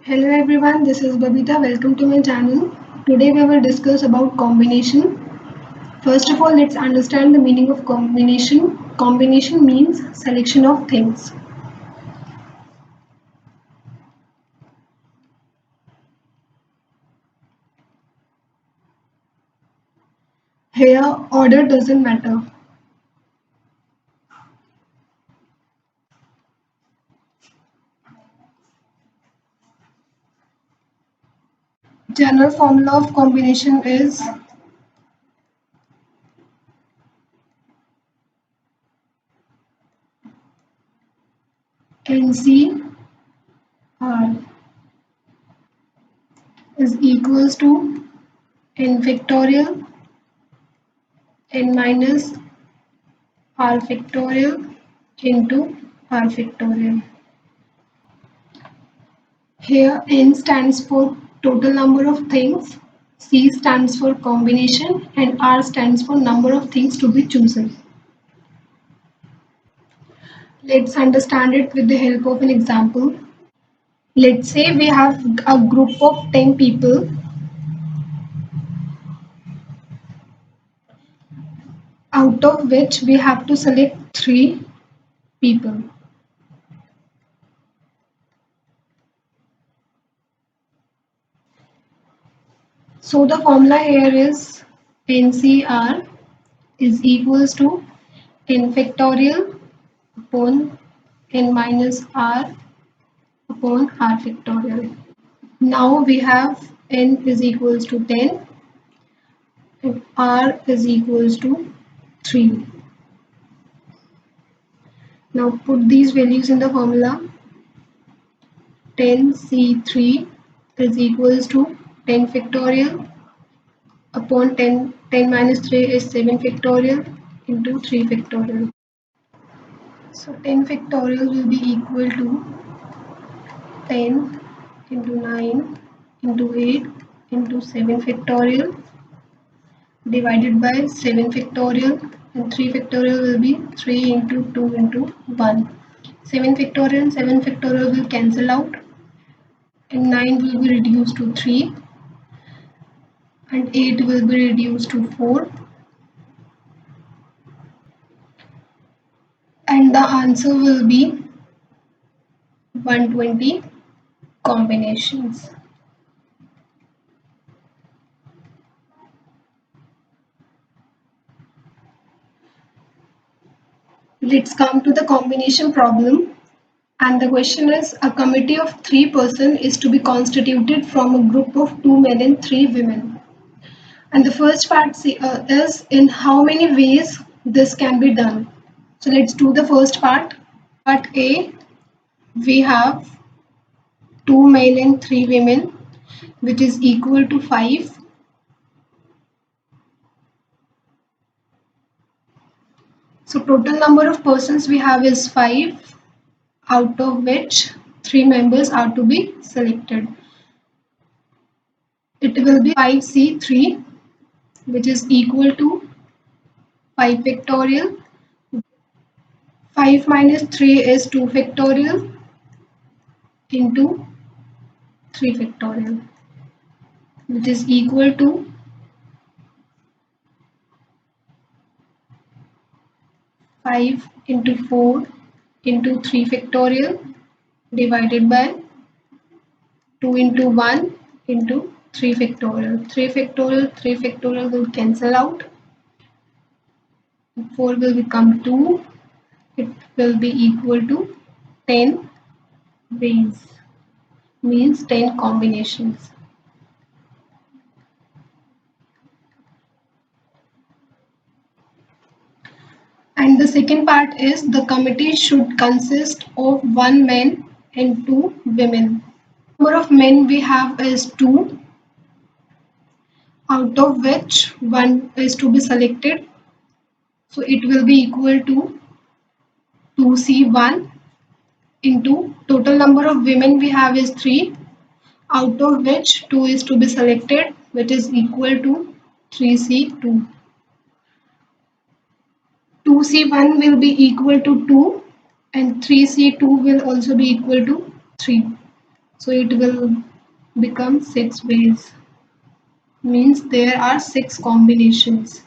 Hello everyone, this is Babita. Welcome to my channel. Today we will discuss about combination. First of all, let's understand the meaning of combination. Combination means selection of things. Here, order doesn't matter. General formula of combination is NCR is equals to n factorial n minus r factorial into r factorial. Here N stands for total number of things, C stands for combination, and R stands for number of things to be chosen. Let's understand it with the help of an example. Let's say we have a group of 10 people, out of which we have to select 3 people. So the formula here is NCR is equals to n factorial upon n minus r upon r factorial. Now we have n is equals to 10 and r is equals to 3. Now put these values in the formula. 10C3 is equals to 10 factorial upon 10 minus 3 is 7 factorial into 3 factorial. So 10 factorial will be equal to 10 into 9 into 8 into 7 factorial divided by 7 factorial, and 3 factorial will be 3 into 2 into 1. 7 factorial and 7 factorial will cancel out, and 9 will be reduced to 3, and 8 will be reduced to 4, and the answer will be 120 combinations. Let's come to the combination problem. And the question is, a committee of 3 persons is to be constituted from a group of 2 men and 3 women. And the first part is in how many ways this can be done. So let's do the first part. Part A, we have 2 men and 3 women, which is equal to 5. So total number of persons we have is 5, out of which 3 members are to be selected. It will be 5C3, which is equal to 5 factorial. 5 minus 3 is 2 factorial into 3 factorial, which is equal to 5 into 4 into 3 factorial divided by 2 into 1 into 3 factorial. 3 factorial will cancel out. 4 will become 2. It will be equal to 10 ways, means 10 combinations. And the second part is the committee should consist of 1 man and 2 women. Number of men we have is 2, out of which 1 is to be selected. So it will be equal to 2C1 into total number of women we have is 3, out of which 2 is to be selected, which is equal to 3C2. 2C1 will be equal to 2 and 3C2 will also be equal to 3. So it will become 6 ways. Means there are 6 combinations.